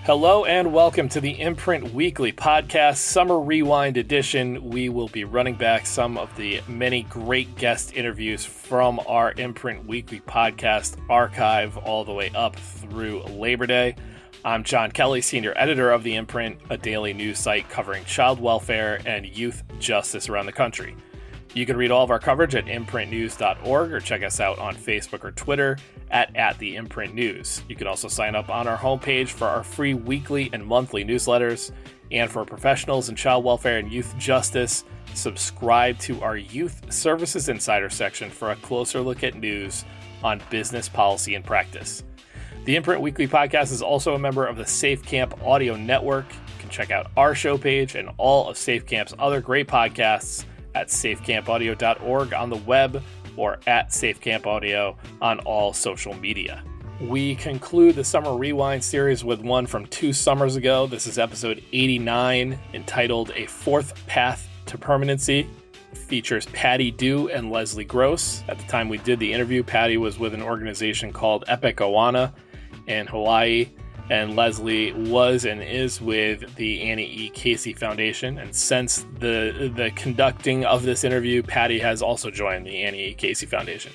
Hello and welcome to the Imprint Weekly Podcast, Summer Rewind Edition. We will be running back some of the many great guest interviews from our Imprint Weekly Podcast archive all the way up through Labor Day. I'm John Kelly, Senior Editor of The Imprint, a daily news site covering child welfare and youth justice around the country. You can read all of our coverage at imprintnews.org or check us out on Facebook or Twitter at the Imprint News. You can also sign up on our homepage for our free weekly and monthly newsletters. And for professionals in child welfare and youth justice, subscribe to our Youth Services Insider section for a closer look at news on business policy and practice. The Imprint Weekly Podcast is also a member of the SafeCamp Audio Network. You can check out our show page and all of SafeCamp's other great podcasts at safecampaudio.org on the web or at SafeCampAudio on all social media. We conclude the Summer Rewind series with one from 2 summers ago. This is episode 89, entitled A Fourth Path to Permanency. It features Patty Dew and Leslie Gross. At the time we did the interview, Patty was with an organization called Epic Awana in Hawaii, and Leslie was and is with the Annie E. Casey Foundation. And since the conducting of this interview, Patty has also joined the Annie E. Casey Foundation.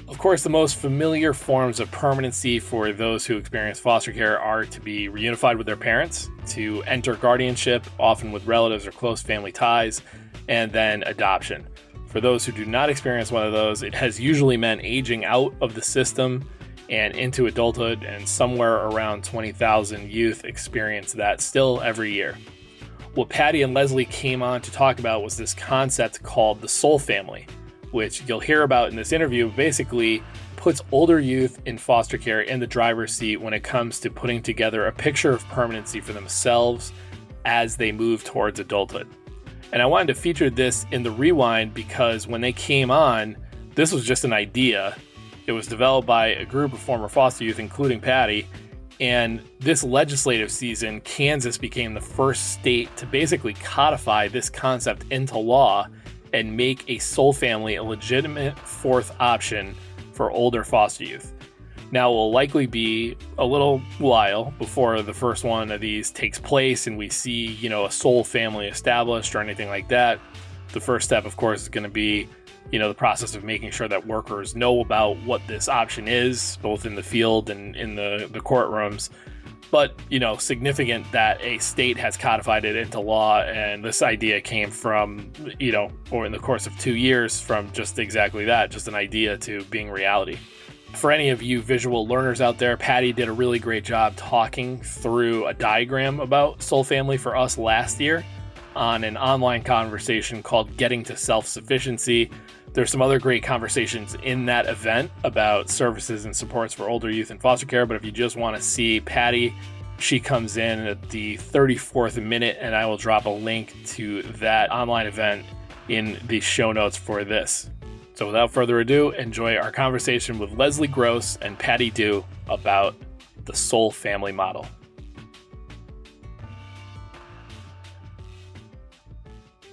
Of course, the most familiar forms of permanency for those who experience foster care are to be reunified with their parents, to enter guardianship, often with relatives or close family ties, and then adoption. For those who do not experience one of those, it has usually meant aging out of the system and into adulthood, and somewhere around 20,000 youth experience that still every year. What Patty and Leslie came on to talk about was this concept called the soul family, which you'll hear about in this interview. Basically puts older youth in foster care in the driver's seat when it comes to putting together a picture of permanency for themselves as they move towards adulthood. And I wanted to feature this in the Rewind because when they came on, this was just an idea. It was developed by a group of former foster youth, including Patty, and this legislative season, Kansas became the first state to basically codify this concept into law and make a soul family a legitimate fourth option for older foster youth. Now, it will likely be a little while before the first one of these takes place and we see, a soul family established or anything like that. The first step, of course, is going to be the process of making sure that workers know about what this option is, both in the field and in the courtrooms. But, significant that a state has codified it into law, and this idea came from, or in the course of 2 years, from just exactly that, just an idea to being reality. For any of you visual learners out there, Patty did a really great job talking through a diagram about soul family for us last year on an online conversation called Getting to Self-Sufficiency. There's some other great conversations in that event about services and supports for older youth in foster care. But if you just want to see Patty, she comes in at the 34th minute, and I will drop a link to that online event in the show notes for this. So without further ado, enjoy our conversation with Leslie Gross and Patty Dew about the soul family model.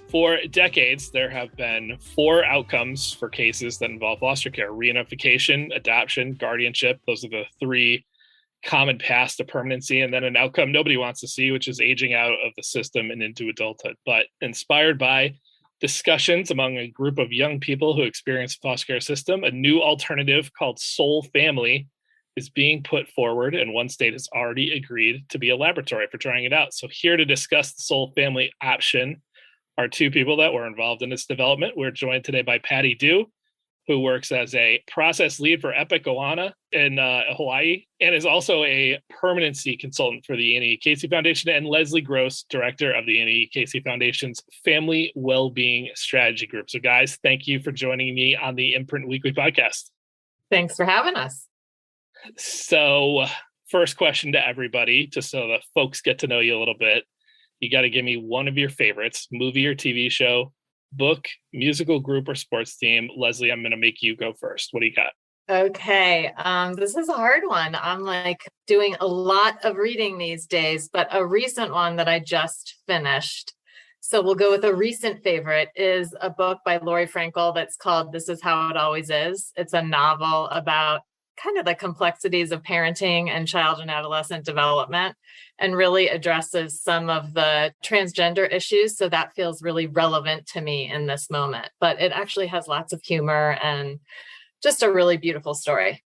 For decades, there have been 4 outcomes for cases that involve foster care: reunification, adoption, guardianship. Those are the 3 common paths to permanency. And then an outcome nobody wants to see, which is aging out of the system and into adulthood. But inspired by discussions among a group of young people who experience the foster care system, a new alternative called soul family is being put forward, and one state has already agreed to be a laboratory for trying it out. So here to discuss the soul family option are 2 people that were involved in this development. We're joined today by Patty Dew, who works as a process lead for Epic Awana in Hawaii, and is also a permanency consultant for the Annie E. Casey Foundation, and Leslie Gross, director of the Annie E. Casey Foundation's Family Wellbeing Strategy Group. So guys, thank you for joining me on the Imprint Weekly Podcast. Thanks for having us. So first question to everybody, just so the folks get to know you a little bit. You got to give me one of your favorites, movie or TV show, book, musical group, or sports team. Leslie, I'm going to make you go first. What do you got? Okay. This is a hard one. I'm doing a lot of reading these days, but a recent one that I just finished. So we'll go with a recent favorite is a book by Lori Frankel that's called This Is How It Always Is. It's a novel about kind of the complexities of parenting and child and adolescent development, and really addresses some of the transgender issues. So that feels really relevant to me in this moment. But it actually has lots of humor and just a really beautiful story.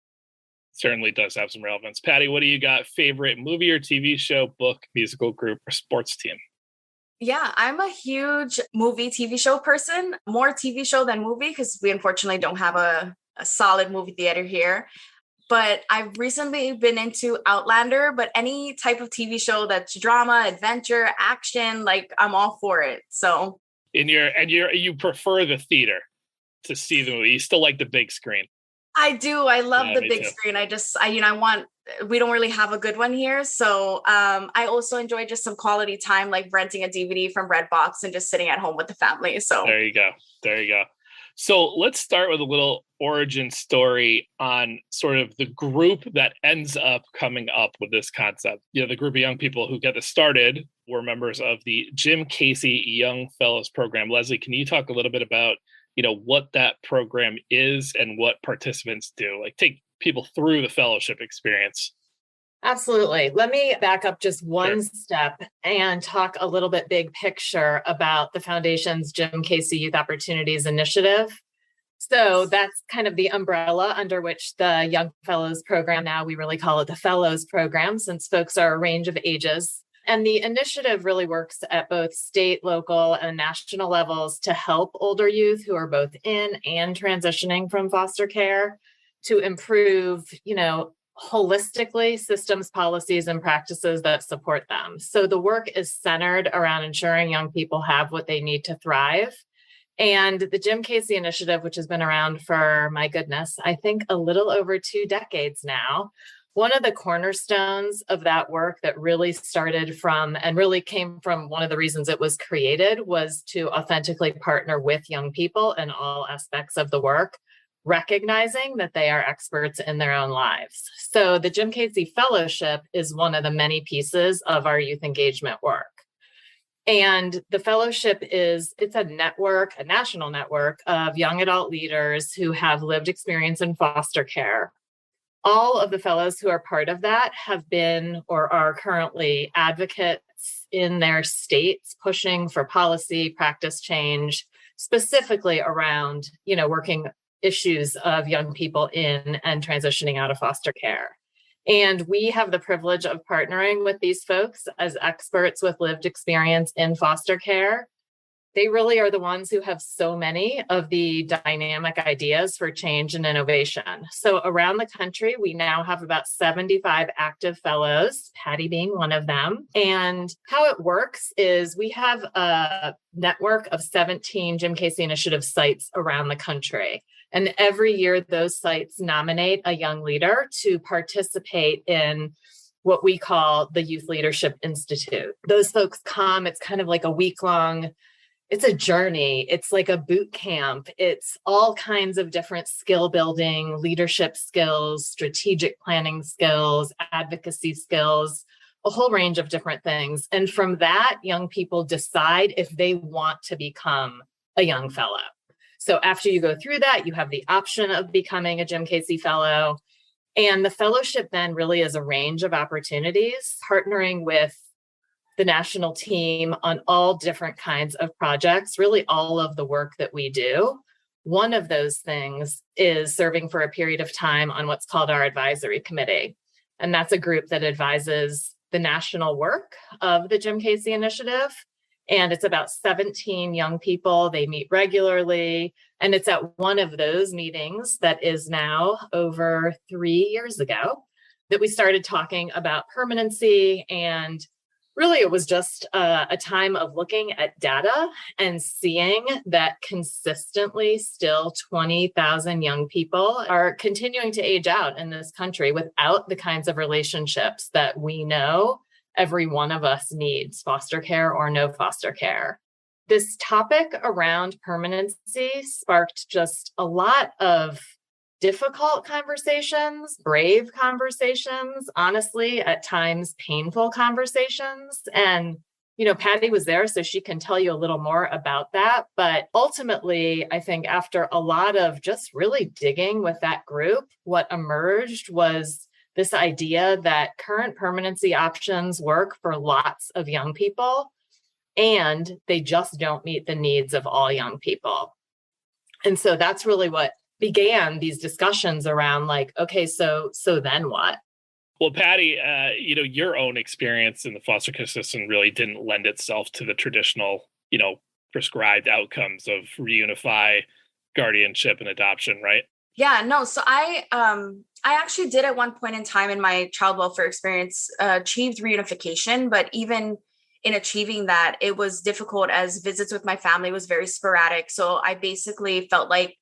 Certainly does have some relevance. Patty, what do you got? Favorite movie or TV show, book, musical group, or sports team? Yeah, I'm a huge movie, TV show person, more TV show than movie because we unfortunately don't have a solid movie theater here. But I've recently been into Outlander, but any type of TV show that's drama, adventure, action, like I'm all for it. So you prefer the theater to see the movie. You still like the big screen. I do. I love the big screen. We don't really have a good one here. So I also enjoy just some quality time, like renting a DVD from Redbox and just sitting at home with the family. So there you go. So let's start with a little origin story on sort of the group that ends up coming up with this concept. The group of young people who get this started were members of the Jim Casey Young Fellows Program. Leslie, can you talk a little bit about what that program is and what participants do? Like, take people through the fellowship experience. Absolutely. Let me back up just one step and talk a little bit big picture about the Foundation's Jim Casey Youth Opportunities Initiative. So that's kind of the umbrella under which the Young Fellows Program, now we really call it the Fellows Program, since folks are a range of ages. And the initiative really works at both state, local, and national levels to help older youth who are both in and transitioning from foster care to improve, holistically systems, policies, and practices that support them. So the work is centered around ensuring young people have what they need to thrive. And the Jim Casey Initiative, which has been around for, my goodness, I think a little over 2 decades now. One of the cornerstones of that work that really started from and really came from one of the reasons it was created was to authentically partner with young people in all aspects of the work, recognizing that they are experts in their own lives. So the Jim Casey Fellowship is one of the many pieces of our youth engagement work. And the fellowship it's a network, a national network of young adult leaders who have lived experience in foster care. All of the fellows who are part of that have been or are currently advocates in their states pushing for policy, practice change, specifically around, working issues of young people in and transitioning out of foster care. And we have the privilege of partnering with these folks as experts with lived experience in foster care. They really are the ones who have so many of the dynamic ideas for change and innovation. So around the country, we now have about 75 active fellows, Patty being one of them. And how it works is we have a network of 17 Jim Casey Initiative sites around the country. And every year, those sites nominate a young leader to participate in what we call the Youth Leadership Institute. Those folks come, it's kind of like a week-long. It's a journey. It's like a boot camp. It's all kinds of different skill building, leadership skills, strategic planning skills, advocacy skills, a whole range of different things. And from that, young people decide if they want to become a young fellow. So after you go through that, you have the option of becoming a Jim Casey Fellow. And the fellowship then really is a range of opportunities, partnering with the national team on all different kinds of projects, really all of the work that we do. One of those things is serving for a period of time on what's called our advisory committee. And that's a group that advises the national work of the Jim Casey Initiative. And it's about 17 young people. They meet regularly. And it's at one of those meetings that is now over 3 years ago that we started talking about permanency. And really, it was just a time of looking at data and seeing that consistently still 20,000 young people are continuing to age out in this country without the kinds of relationships that we know every one of us needs, foster care or no foster care. This topic around permanency sparked just a lot of difficult conversations, brave conversations, honestly, at times painful conversations. And Patty was there, so she can tell you a little more about that. But ultimately, I think after a lot of just really digging with that group, what emerged was this idea that current permanency options work for lots of young people, and they just don't meet the needs of all young people. And so that's really what began these discussions around like, okay, so then what? Well, Patty, your own experience in the foster care system really didn't lend itself to the traditional, prescribed outcomes of reunify, guardianship, and adoption, right? Yeah, no. So I actually did at one point in time in my child welfare experience achieved reunification, but even in achieving that, it was difficult as visits with my family was very sporadic. So I basically felt like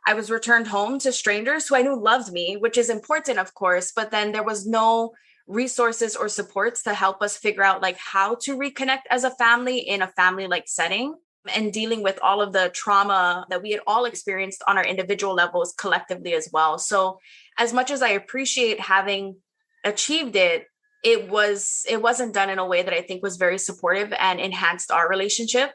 I was returned home to strangers who I knew loved me, which is important, of course, but then there was no resources or supports to help us figure out like how to reconnect as a family in a family-like setting and dealing with all of the trauma that we had all experienced on our individual levels collectively as well. So as much as I appreciate having achieved it, it wasn't done in a way that I think was very supportive and enhanced our relationship.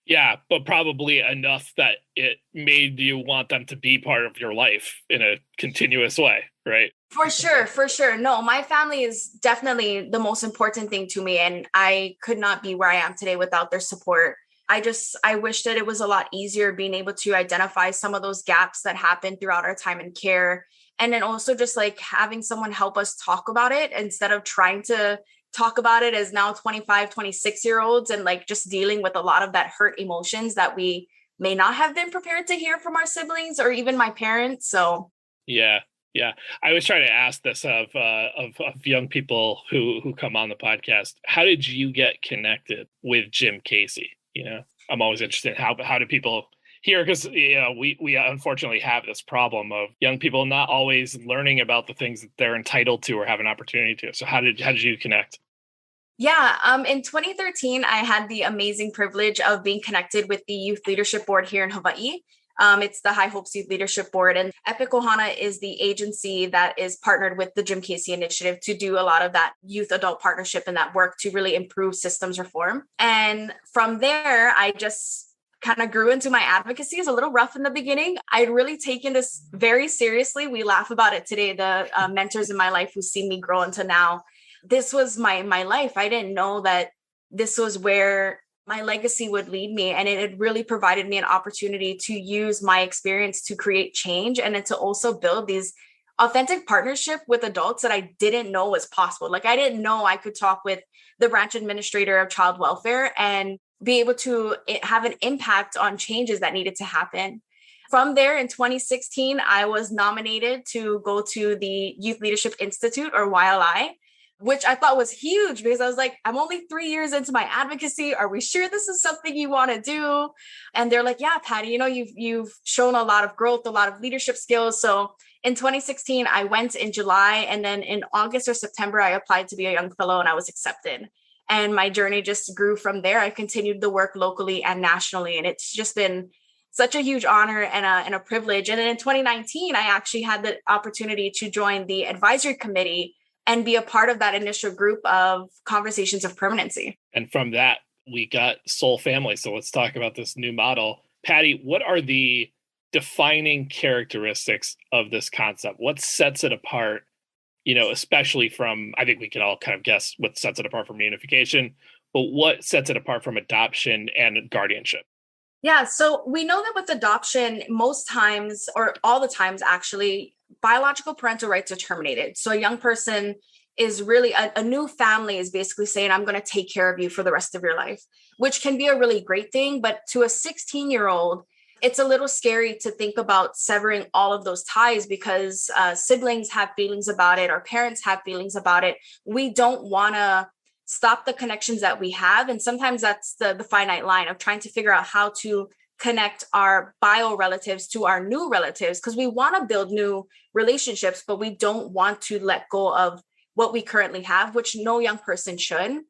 Yeah, but probably enough that it made you want them to be part of your life in a continuous way, right? For sure. No, my family is definitely the most important thing to me, and I could not be where I am today without their support. I wish that it was a lot easier being able to identify some of those gaps that happened throughout our time in care. And then also just like having someone help us talk about it instead of trying to talk about it as now 25, 26-year-olds and like just dealing with a lot of that hurt emotions that we may not have been prepared to hear from our siblings or even my parents. So yeah. I was trying to ask this of young people who come on the podcast. How did you get connected with Jim Casey? I'm always interested in how do people hear, because we unfortunately have this problem of young people not always learning about the things that they're entitled to or have an opportunity to. So how did you connect? Yeah, in 2013, I had the amazing privilege of being connected with the Youth Leadership Board here in Hawaii. It's the High Hopes Youth Leadership Board, and Epic Ohana is the agency that is partnered with the Jim Casey Initiative to do a lot of that youth adult partnership and that work to really improve systems reform. And from there, I just kind of grew into my advocacy. It's a little rough in the beginning. I'd really taken this very seriously. We laugh about it today. The mentors in my life who've seen me grow into now. This was my life. I didn't know that this was where my legacy would lead me. And it had really provided me an opportunity to use my experience to create change and then to also build these authentic partnership with adults that I didn't know was possible. Like I didn't know I could talk with the branch administrator of child welfare and be able to have an impact on changes that needed to happen. From there in 2016, I was nominated to go to the Youth Leadership Institute or YLI, which I thought was huge because I was like, I'm only 3 years into my advocacy. Are we sure this is something you want to do? And they're like, yeah, Patty, you've shown a lot of growth, a lot of leadership skills. So in 2016, I went in July, and then in August or September, I applied to be a young fellow and I was accepted. And my journey just grew from there. I continued the work locally and nationally. And it's just been such a huge honor and a privilege. And then in 2019, I actually had the opportunity to join the advisory committee and be a part of that initial group of conversations of permanency. And from that, we got Soul Family. So let's talk about this new model. Patty, what are the defining characteristics of this concept? What sets it apart, especially from, I think we can all kind of guess what sets it apart from reunification, but what sets it apart from adoption and guardianship? Yeah, so we know that with adoption, most times, or all the times actually, biological parental rights are terminated. So a young person is really, a new family is basically saying, I'm going to take care of you for the rest of your life, which can be a really great thing. But to a 16-year-old, it's a little scary to think about severing all of those ties because siblings have feelings about it, our parents have feelings about it. We don't want to stop the connections that we have. And sometimes that's the finite line of trying to figure out how to connect our bio relatives to our new relatives, because we want to build new relationships, but we don't want to let go of what we currently have, which no young person should.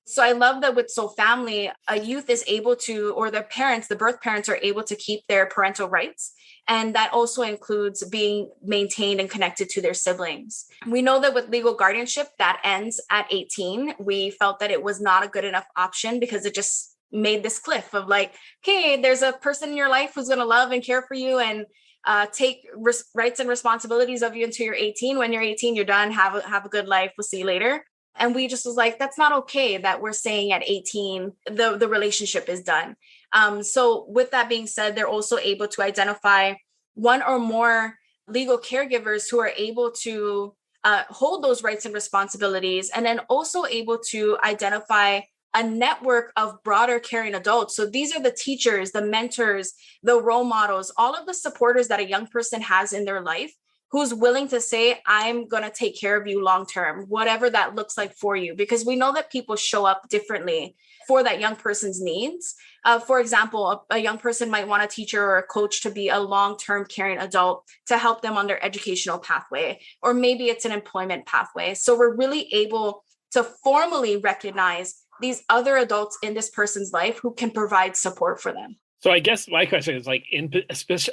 So I love that with Soul Family, a youth is able to, or their parents, the birth parents are able to keep their parental rights. And that also includes being maintained and connected to their siblings. We know that with legal guardianship, that ends at 18. We felt that it was not a good enough option because it just made this cliff of like, hey, there's a person in your life who's going to love and care for you and take rights and responsibilities of you until you're 18. When you're 18, you're done. Have a good life. We'll see you later. And we just was like, that's not okay that we're saying at 18, the relationship is done. So with that being said, they're also able to identify one or more legal caregivers who are able to hold those rights and responsibilities, and then also able to identify a network of broader caring adults. So these are the teachers, the mentors, the role models, all of the supporters that a young person has in their life, who's willing to say, I'm going to take care of you long-term, whatever that looks like for you, because we know that people show up differently for that young person's needs. For example, a young person might want a teacher or a coach to be a long-term caring adult to help them on their educational pathway, or maybe it's an employment pathway. So we're really able to formally recognize these other adults in this person's life who can provide support for them. So I guess my question is like,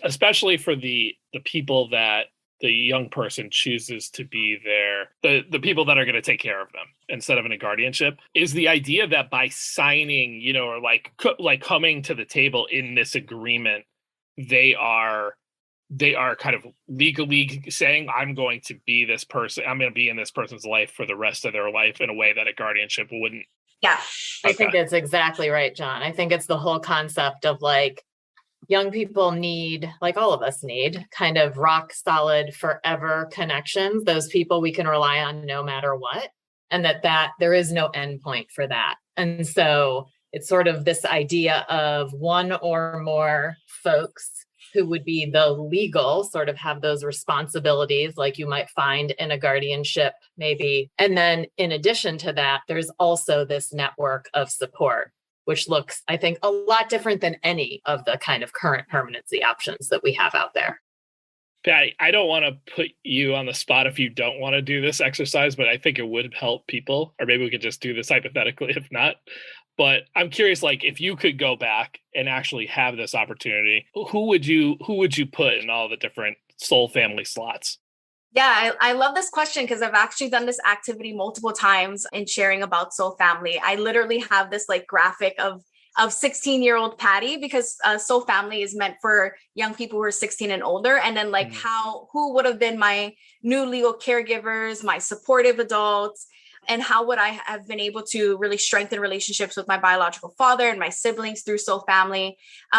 especially for the people that the young person chooses to be the people that are going to take care of them instead of in a guardianship, is the idea that by signing, or like coming to the table in this agreement, they are kind of legally saying, I'm going to be this person. I'm going to be in this person's life for the rest of their life in a way that a guardianship wouldn't. Yeah, I think that's exactly right, John. I think it's the whole concept of like, young people need, like all of us need, kind of rock solid forever connections, those people we can rely on no matter what, and that there is no end point for that. And so it's sort of this idea of one or more folks who would be the legal, sort of have those responsibilities like you might find in a guardianship maybe. And then in addition to that, there's also this network of support, which looks, I think, a lot different than any of the kind of current permanency options that we have out there. Patty, I don't want to put you on the spot if you don't want to do this exercise, but I think it would help people, or maybe we could just do this hypothetically if not. But I'm curious, like, if you could go back and actually have this opportunity, who would you put in all the different Soul Family slots? Yeah, I love this question because I've actually done this activity multiple times in sharing about Soul Family. I literally have this like graphic of 16-year-old Patty, because Soul Family is meant for young people who are 16 and older. And then like who would have been my new legal caregivers, my supportive adults, and how would I have been able to really strengthen relationships with my biological father and my siblings through Soul Family.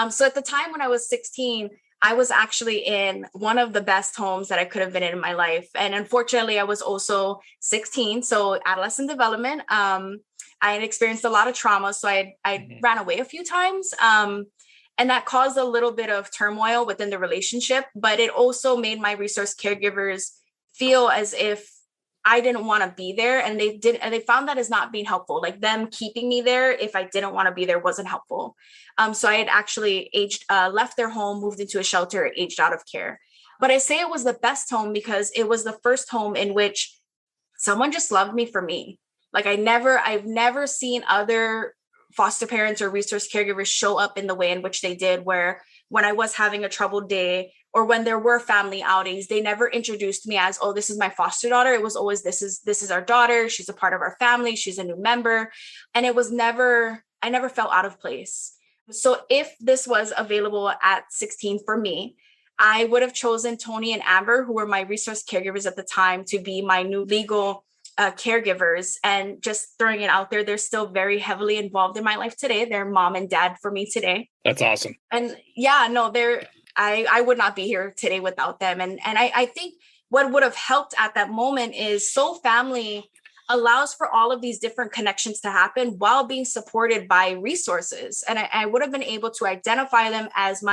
So at the time when I was 16, I was actually in one of the best homes that I could have been in my life. And unfortunately, I was also 16. So adolescent development, I had experienced a lot of trauma. So I ran away a few times. And that caused a little bit of turmoil within the relationship, but it also made my resource caregivers feel as if I didn't want to be there. And they found that as not being helpful. Like them keeping me there if I didn't want to be there wasn't helpful. So I had actually left their home, moved into a shelter, aged out of care. But I say it was the best home because it was the first home in which someone just loved me for me. Like I've never seen other foster parents or resource caregivers show up in the way in which they did, where when I was having a troubled day or when there were family outings, they never introduced me as, oh, this is my foster daughter. It was always, this is our daughter. She's a part of our family. She's a new member. And I never felt out of place. So if this was available at 16 for me, I would have chosen Tony and Amber, who were my resource caregivers at the time, to be my new legal caregivers. And just throwing it out there, they're still very heavily involved in my life today. They're mom and dad for me today. That's awesome. And yeah, no, I would not be here today without them. And I think what would have helped at that moment is Soul Family allows for all of these different connections to happen while being supported by resources. And I would have been able to identify them as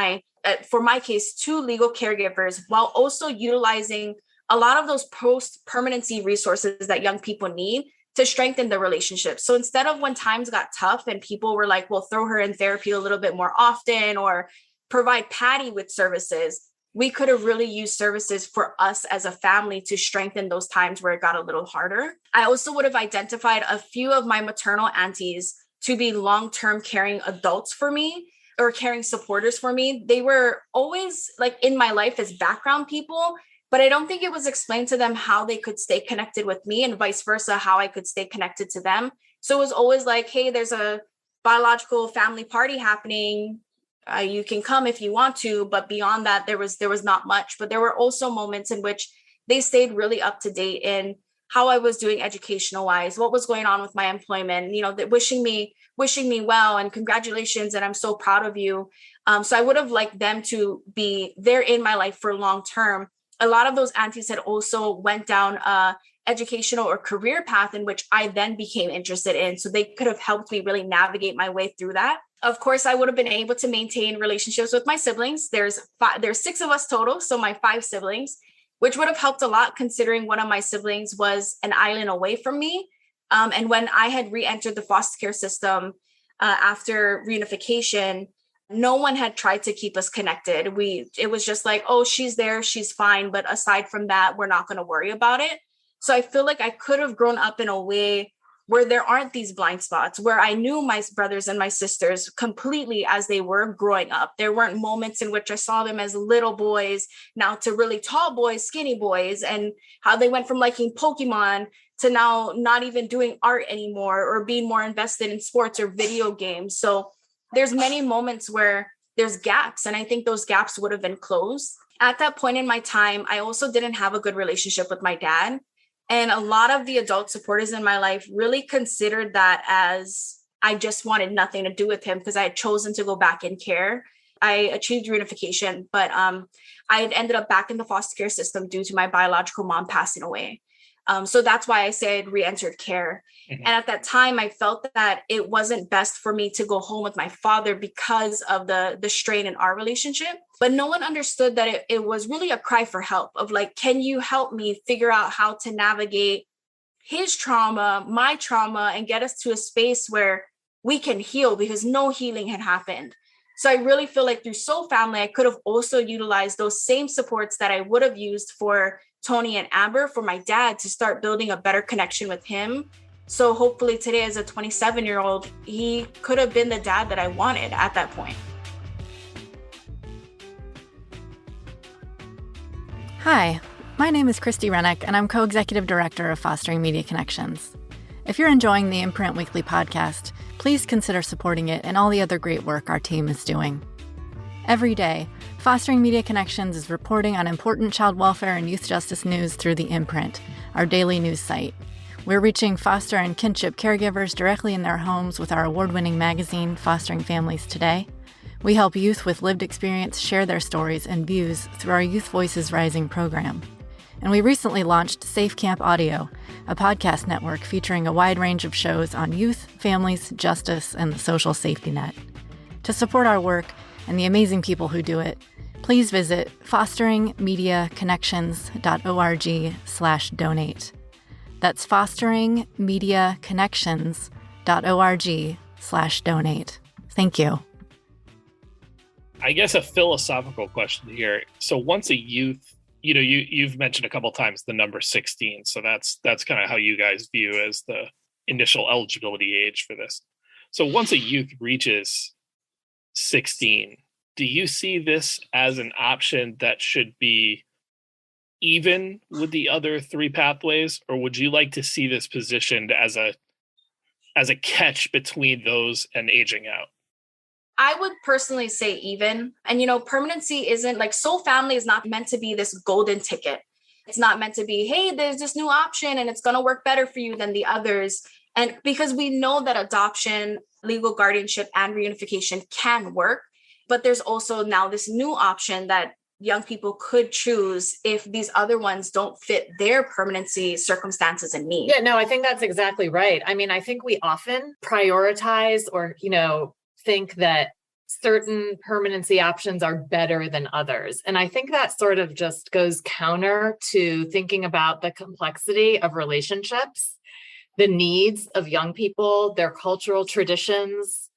for my case, 2 legal caregivers, while also utilizing a lot of those post-permanency resources that young people need to strengthen the relationship. So instead of when times got tough and people were like, well, throw her in therapy a little bit more often or provide Patty with services, we could have really used services for us as a family to strengthen those times where it got a little harder. I also would have identified a few of my maternal aunties to be long-term caring adults for me or caring supporters for me. They were always like in my life as background people, but I don't think it was explained to them how they could stay connected with me and vice versa, how I could stay connected to them. So it was always like, hey, there's a biological family party happening. You can come if you want to, but beyond that, there was not much. But there were also moments in which they stayed really up to date in how I was doing educational wise, what was going on with my employment, wishing me well and congratulations. And I'm so proud of you. So I would have liked them to be there in my life for long term. A lot of those aunties had also went down a educational or career path in which I then became interested in. So they could have helped me really navigate my way through that. Of course, I would have been able to maintain relationships with my siblings. There's 6 of us total, so my 5 siblings, which would have helped a lot considering one of my siblings was an island away from me. And when I had re-entered the foster care system after reunification, no one had tried to keep us connected. It was just like, oh, she's there, she's fine. But aside from that, we're not going to worry about it. So I feel like I could have grown up in a way where there aren't these blind spots, where I knew my brothers and my sisters completely as they were growing up. There weren't moments in which I saw them as little boys now to really tall boys, skinny boys, and how they went from liking Pokemon to now not even doing art anymore or being more invested in sports or video games. So there's many moments where there's gaps, and I think those gaps would have been closed. At that point in my time, I also didn't have a good relationship with my dad. And a lot of the adult supporters in my life really considered that as I just wanted nothing to do with him because I had chosen to go back in care. I achieved reunification, but I had ended up back in the foster care system due to my biological mom passing away. So that's why I say I'd re-entered care. Mm-hmm. And at that time, I felt that it wasn't best for me to go home with my father because of the strain in our relationship. But no one understood that it was really a cry for help of like, can you help me figure out how to navigate his trauma, my trauma, and get us to a space where we can heal because no healing had happened. So I really feel like through Soul Family, I could have also utilized those same supports that I would have used for Tony and Amber, for my dad, to start building a better connection with him. So hopefully today, as a 27-year-old, he could have been the dad that I wanted at that point. Hi, my name is Christy Rennick, and I'm co-executive director of Fostering Media Connections. If you're enjoying the Imprint Weekly Podcast, please consider supporting it and all the other great work our team is doing. Every day, Fostering Media Connections is reporting on important child welfare and youth justice news through the Imprint, our daily news site. We're reaching foster and kinship caregivers directly in their homes with our award-winning magazine, Fostering Families Today. We help youth with lived experience share their stories and views through our Youth Voices Rising program. And we recently launched Safe Camp Audio, a podcast network featuring a wide range of shows on youth, families, justice, and the social safety net. To support our work and the amazing people who do it, please visit fosteringmediaconnections.org/donate. That's fosteringmediaconnections.org/donate. Thank you. I guess a philosophical question here. So once a youth, you've mentioned a couple of times the number 16. So that's kind of how you guys view as the initial eligibility age for this. So once a youth reaches 16, do you see this as an option that should be even with the other 3 pathways, or would you like to see this positioned as a catch between those and aging out? I would personally say even. And, permanency isn't like Soul Family is not meant to be this golden ticket. It's not meant to be, hey, there's this new option and it's going to work better for you than the others. And because we know that adoption, legal guardianship, and reunification can work, but there's also now this new option that young people could choose if these other ones don't fit their permanency circumstances and needs. Yeah, no, I think that's exactly right. I mean, I think we often prioritize or, think that certain permanency options are better than others. And I think that sort of just goes counter to thinking about the complexity of relationships, the needs of young people, their cultural traditions,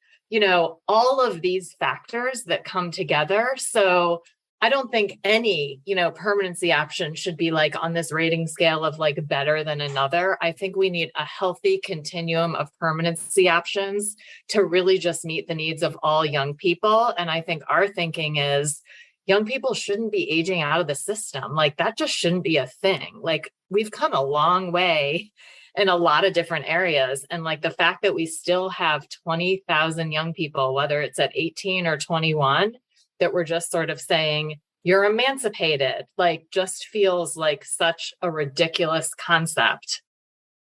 all of these factors that come together. So I don't think any, permanency option should be like on this rating scale of like better than another. I think we need a healthy continuum of permanency options to really just meet the needs of all young people. And I think our thinking is young people shouldn't be aging out of the system. Like that just shouldn't be a thing. Like we've come a long way in a lot of different areas. And like the fact that we still have 20,000 young people, whether it's at 18 or 21, that we're just sort of saying, you're emancipated, like just feels like such a ridiculous concept.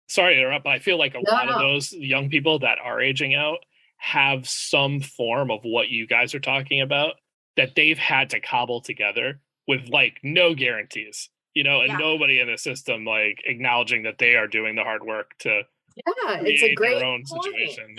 Sorry to interrupt, but I feel like a lot of those young people that are aging out have some form of what you guys are talking about that they've had to cobble together with like no guarantees, and nobody in the system like acknowledging that they are doing the hard work to it's a great their own point. situation.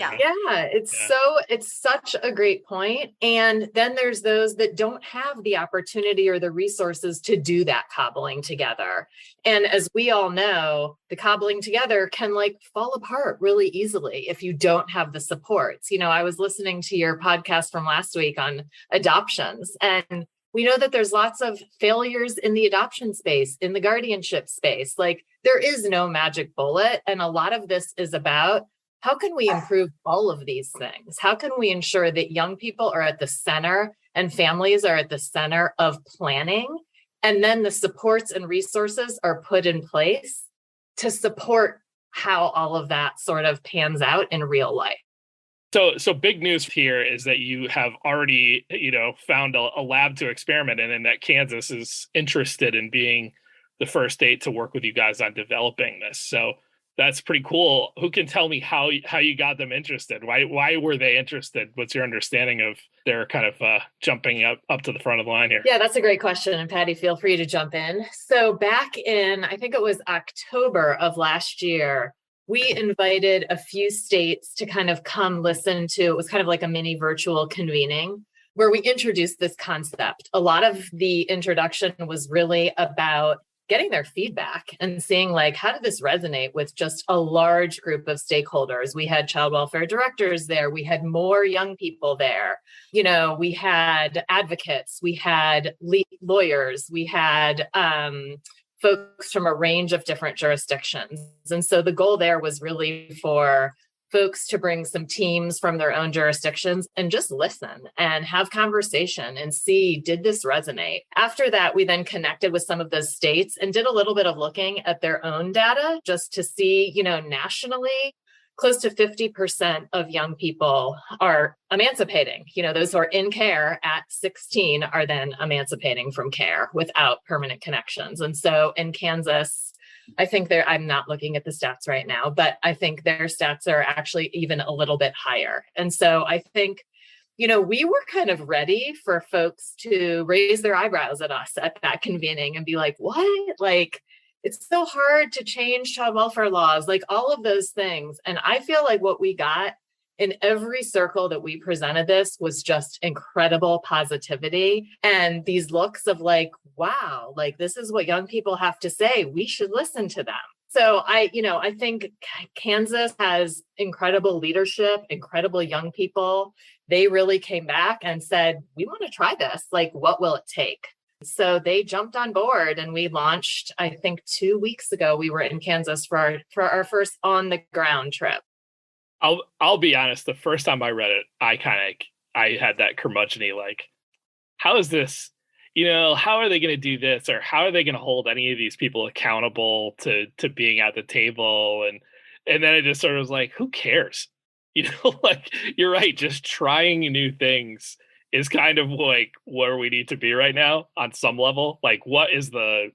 It's such a great point. And then there's those that don't have the opportunity or the resources to do that cobbling together. And as we all know, the cobbling together can like fall apart really easily if you don't have the supports. I was listening to your podcast from last week on adoptions, and we know that there's lots of failures in the adoption space, in the guardianship space. Like there is no magic bullet. And a lot of this is about how can we improve all of these things? How can we ensure that young people are at the center and families are at the center of planning? And then the supports and resources are put in place to support how all of that sort of pans out in real life. So big news here is that you have already, found a lab to experiment in, and that Kansas is interested in being the first state to work with you guys on developing this. So that's pretty cool. Who can tell me how you got them interested? Why were they interested? What's your understanding of their kind of jumping up to the front of the line here? Yeah, that's a great question. And Patty, feel free to jump in. So back in, I think it was October of last year, we invited a few states to kind of come listen to, it was kind of like a mini virtual convening where we introduced this concept. A lot of the introduction was really about getting their feedback and seeing like, how did this resonate with just a large group of stakeholders? We had child welfare directors there. We had more young people there. We had advocates, we had lawyers, we had folks from a range of different jurisdictions. And so the goal there was really for folks to bring some teams from their own jurisdictions and just listen and have conversation and see, did this resonate? After that, we then connected with some of those states and did a little bit of looking at their own data just to see, nationally, close to 50% of young people are emancipating. Those who are in care at 16 are then emancipating from care without permanent connections. And so in Kansas, I think I'm not looking at the stats right now, but I think their stats are actually even a little bit higher. And so I think, we were kind of ready for folks to raise their eyebrows at us at that convening and be like, what? Like, it's so hard to change child welfare laws, like all of those things. And I feel like what we got in every circle that we presented this was just incredible positivity and these looks of like, wow, like this is what young people have to say. We should listen to them. So I think Kansas has incredible leadership, incredible young people. They really came back and said, we want to try this. Like, what will it take? So they jumped on board and we launched, I think 2 weeks ago, we were in Kansas for our first on the ground trip. I'll be honest. The first time I read it, I had that curmudgeon-y, like, how is this, how are they going to do this? Or how are they going to hold any of these people accountable to being at the table? And then it just sort of was like, who cares? Like, you're right. Just trying new things is kind of like where we need to be right now on some level. Like, what is the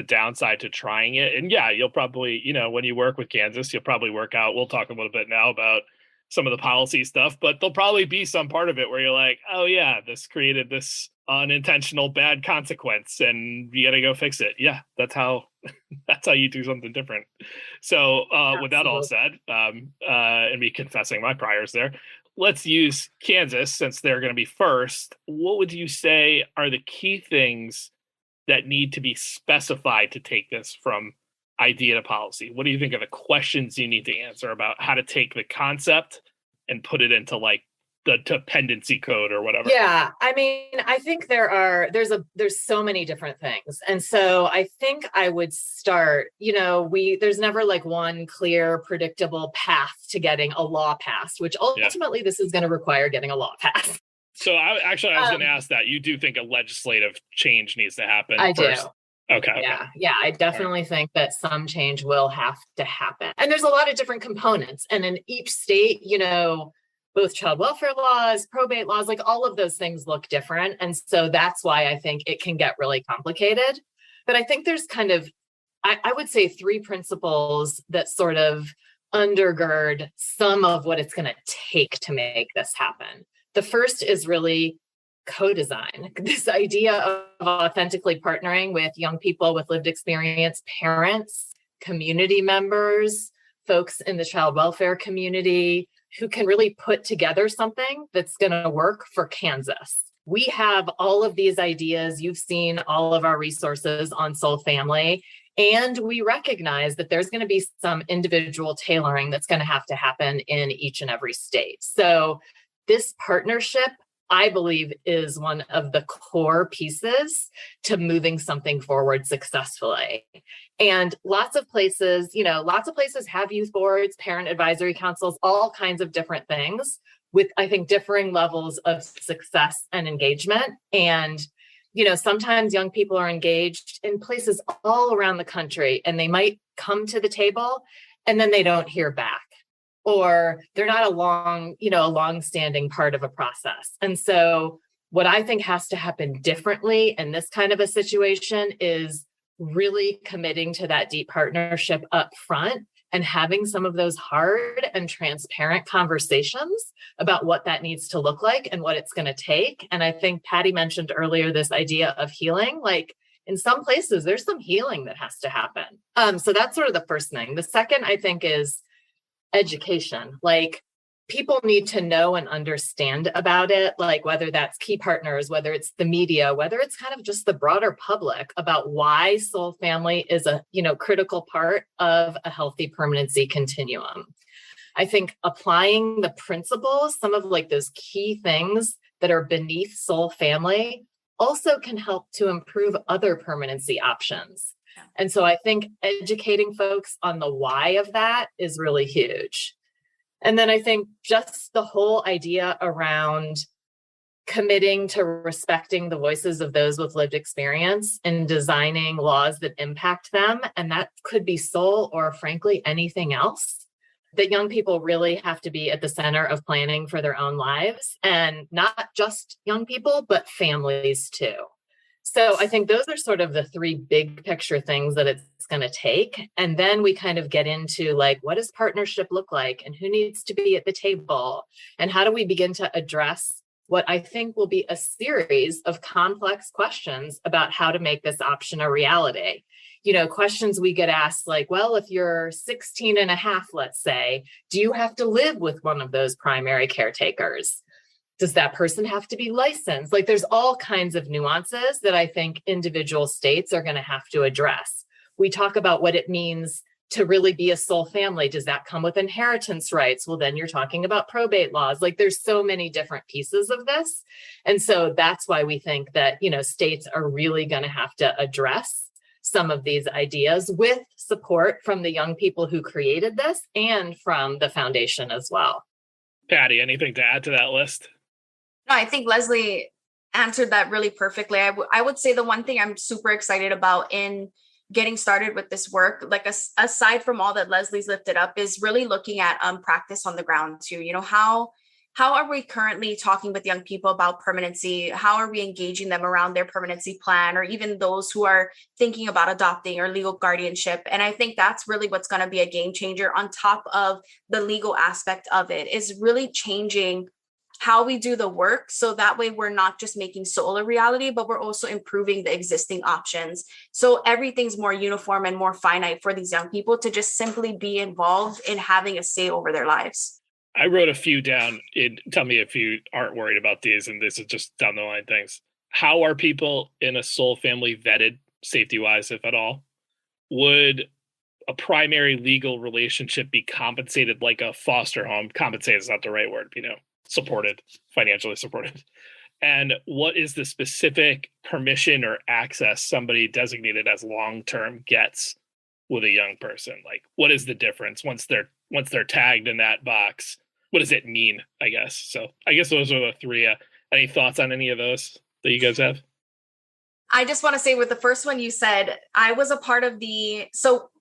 downside to trying it? And yeah, you'll probably, when you work with Kansas, you'll probably work out. We'll talk a little bit now about some of the policy stuff, but there'll probably be some part of it where you're like, oh yeah, this created this unintentional bad consequence and you got to go fix it. Yeah, that's how you do something different. So with that all said, and me confessing my priors there, let's use Kansas since they're going to be first. What would you say are the key things that need to be specified to take this from idea to policy? What do you think are the questions you need to answer about how to take the concept and put it into like the dependency code or whatever? Yeah, I mean, I think there's so many different things. And so I think I would start, there's never like one clear, predictable path to getting a law passed, which ultimately this is going to require getting a law passed. So I was going to ask that. You do think a legislative change needs to happen first? Do. Okay. Yeah, I definitely think that some change will have to happen. And there's a lot of different components. And in each state, both child welfare laws, probate laws, like all of those things look different. And so that's why I think it can get really complicated. But I think there's kind of, I would say 3 principles that sort of undergird some of what it's going to take to make this happen. The first is really co-design, this idea of authentically partnering with young people with lived experience, parents, community members, folks in the child welfare community who can really put together something that's going to work for Kansas. We have all of these ideas. You've seen all of our resources on Soul Family, and we recognize that there's going to be some individual tailoring that's going to happen in each and every state. So this partnership, I believe, is one of the core pieces to moving something forward successfully. And lots of places have youth boards, parent advisory councils, all kinds of different things with, I think, differing levels of success and engagement. And, sometimes young people are engaged in places all around the country, and they might come to the table and then they don't hear back, or they're not a long-standing part of a process. And so what I think has to happen differently in this kind of a situation is really committing to that deep partnership up front and having some of those hard and transparent conversations about what that needs to look like and what it's going to take. And I think Patty mentioned earlier this idea of healing. Like in some places, there's some healing that has to happen. So that's sort of the first thing. The second, I think, is education. Like people need to know and understand about it, like whether that's key partners, whether it's the media, whether it's kind of just the broader public, about why Soul Family is a critical part of a healthy permanency continuum. I think applying the principles, some of like those key things that are beneath Soul Family, also can help to improve other permanency options. And so I think educating folks on the why of that is really huge. And then I think just the whole idea around committing to respecting the voices of those with lived experience and designing laws that impact them. And that could be soul or frankly, anything else. That young people really have to be at the center of planning for their own lives, and not just young people, but families too. So I think those are sort of the 3 big picture things that it's going to take. And then we kind of get into like, what does partnership look like, and who needs to be at the table, and how do we begin to address what I think will be a series of complex questions about how to make this option a reality. Questions we get asked like, well, if you're 16 and a half, let's say, do you have to live with one of those primary caretakers? Does that person have to be licensed? Like there's all kinds of nuances that I think individual states are going to have to address. We talk about what it means to really be a soul family. Does that come with inheritance rights? Well, then you're talking about probate laws. Like there's so many different pieces of this. And so that's why we think that, states are really going to have to address some of these ideas with support from the young people who created this and from the foundation as well. Patty, anything to add to that list? No, I think Leslie answered that really perfectly. I would say the one thing I'm super excited about in getting started with this work, like aside from all that Leslie's lifted up, is really looking at practice on the ground too. How are we currently talking with young people about permanency? How are we engaging them around their permanency plan, or even those who are thinking about adopting or legal guardianship? And I think that's really what's going to be a game changer on top of the legal aspect of it, is really changing how we do the work. So that way we're not just making soul a reality, but we're also improving the existing options. So everything's more uniform and more finite for these young people to just simply be involved in having a say over their lives. I wrote a few down. Tell me if you aren't worried about these, and this is just down the line things. How are people in a soul family vetted safety-wise, if at all? Would a primary legal relationship be compensated like a foster home? Compensated is not the right word, financially supported. And what is the specific permission or access somebody designated as long-term gets with a young person? Like, what is the difference once they're tagged in that box? What does it mean, I guess? So I guess those are the three. Any thoughts on any of those that you guys have? I just want to say with the first one you said, I was a part of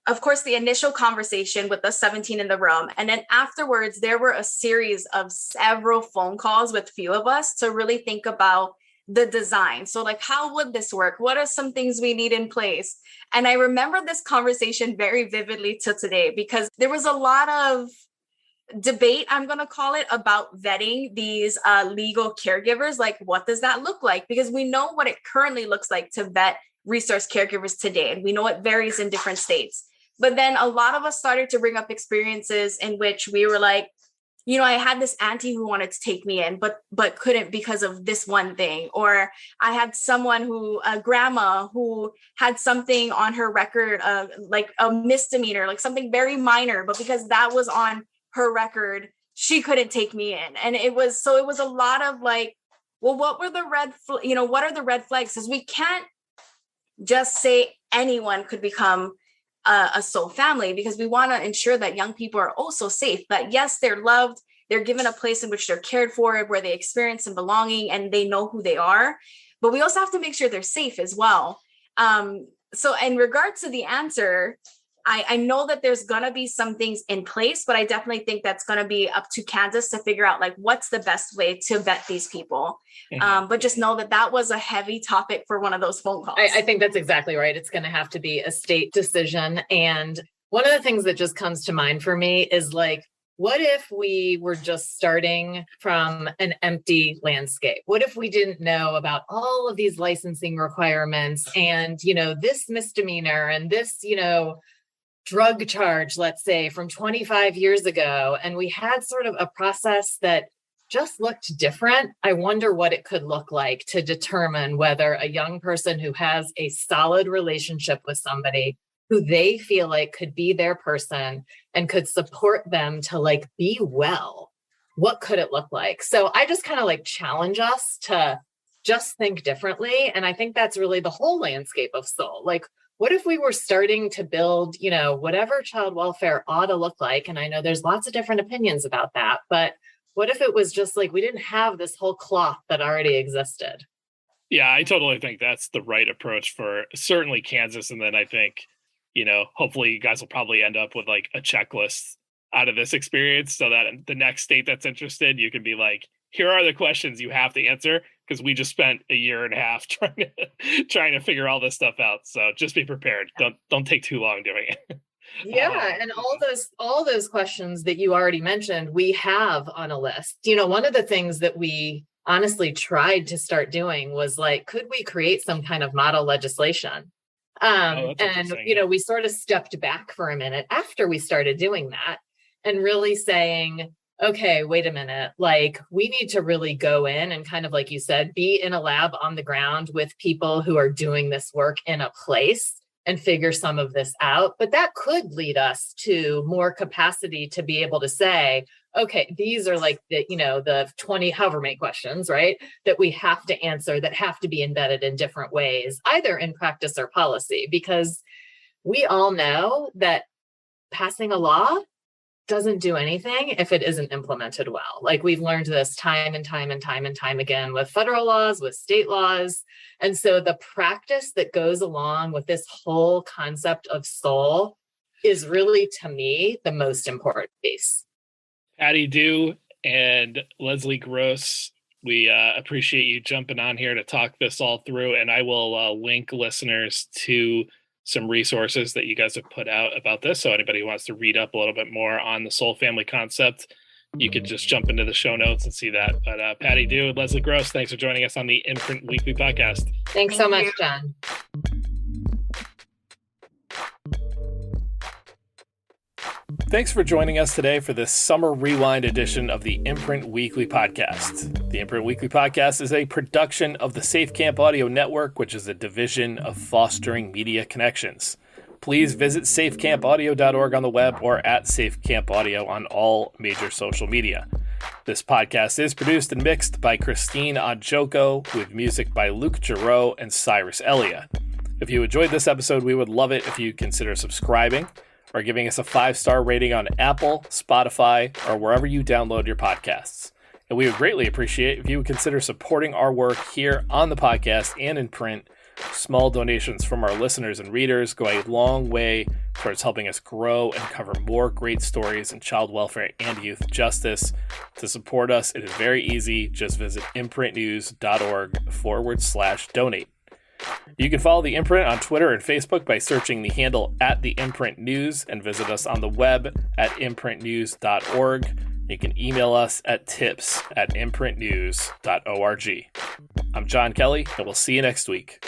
of course, the initial conversation with the 17 in the room. And then afterwards, there were a series of several phone calls with few of us to really think about the design. So like, how would this work? What are some things we need in place? And I remember this conversation very vividly to today, because there was a lot of debate, I'm going to call it, about vetting these legal caregivers. Like, what does that look like? Because we know what it currently looks like to vet resource caregivers today. And we know it varies in different states. But then a lot of us started to bring up experiences in which we were like, I had this auntie who wanted to take me in, but couldn't because of this one thing. Or I had a grandma who had something on her record, like a misdemeanor, like something very minor, but because that was on her record, she couldn't take me in. And it was a lot of like, well, what are the red flags? Because we can't just say anyone could become a soul family, because we want to ensure that young people are also safe, that yes, they're loved, they're given a place in which they're cared for, where they experience some belonging and they know who they are. But we also have to make sure they're safe as well. So in regards to the answer, I know that there's going to be some things in place, but I definitely think that's going to be up to Kansas to figure out like what's the best way to vet these people. But just know that was a heavy topic for one of those phone calls. I think that's exactly right. It's going to have to be a state decision. And one of the things that just comes to mind for me is like, what if we were just starting from an empty landscape? What if we didn't know about all of these licensing requirements and, this misdemeanor and this, drug charge, let's say, from 25 years ago, and we had sort of a process that just looked different? I wonder what it could look like to determine whether a young person who has a solid relationship with somebody who they feel like could be their person and could support them to like be well, what could it look like? So I just kind of like challenge us to just think differently. And I think that's really the whole landscape of soul. Like, what if we were starting to build, whatever child welfare ought to look like? And I know there's lots of different opinions about that, but what if it was just like we didn't have this whole cloth that already existed? Yeah, I totally think that's the right approach for certainly Kansas. And then I think, hopefully you guys will probably end up with like a checklist out of this experience so that the next state that's interested, you can be like, here are the questions you have to answer, because we just spent a year and a half trying to figure all this stuff out. So just be prepared. Don't take too long doing it. Yeah. And all those questions that you already mentioned, we have on a list. One of the things that we honestly tried to start doing was like, could we create some kind of model legislation? We sort of stepped back for a minute after we started doing that and really saying, okay, wait a minute, like we need to really go in and kind of, like you said, be in a lab on the ground with people who are doing this work in a place and figure some of this out. But that could lead us to more capacity to be able to say, okay, these are like the 20, however many questions, right, that we have to answer that have to be embedded in different ways, either in practice or policy, because we all know that passing a law doesn't do anything if it isn't implemented well. Like we've learned this time and time and time and time again with federal laws, with state laws. And so the practice that goes along with this whole concept of soul is really, to me, the most important piece. Patty Dew and Leslie Gross, we appreciate you jumping on here to talk this all through. And I will link listeners to some resources that you guys have put out about this. So anybody who wants to read up a little bit more on the soul family concept, you could just jump into the show notes and see that. But Patty Dew and Leslie Gross, thanks for joining us on the Imprint Weekly Podcast. Thanks so much, John. Thanks for joining us today for this summer rewind edition of the Imprint Weekly Podcast. The Imprint Weekly Podcast is a production of the Safe Camp Audio Network, which is a division of Fostering Media Connections. Please visit safecampaudio.org on the web or at Safe Camp Audio on all major social media. This podcast is produced and mixed by Christine Adjoko, with music by Luke Giroux and Cyrus Elia. If you enjoyed this episode, we would love it if you consider subscribing or giving us a 5-star rating on Apple, Spotify, or wherever you download your podcasts. And we would greatly appreciate if you would consider supporting our work here on the podcast and in print. Small donations from our listeners and readers go a long way towards helping us grow and cover more great stories in child welfare and youth justice. To support us, it is very easy. Just visit imprintnews.org/donate. You can follow The Imprint on Twitter and Facebook by searching the handle @theimprintnews and visit us on the web at imprintnews.org. You can email us at tips@imprintnews.org. I'm John Kelly, and we'll see you next week.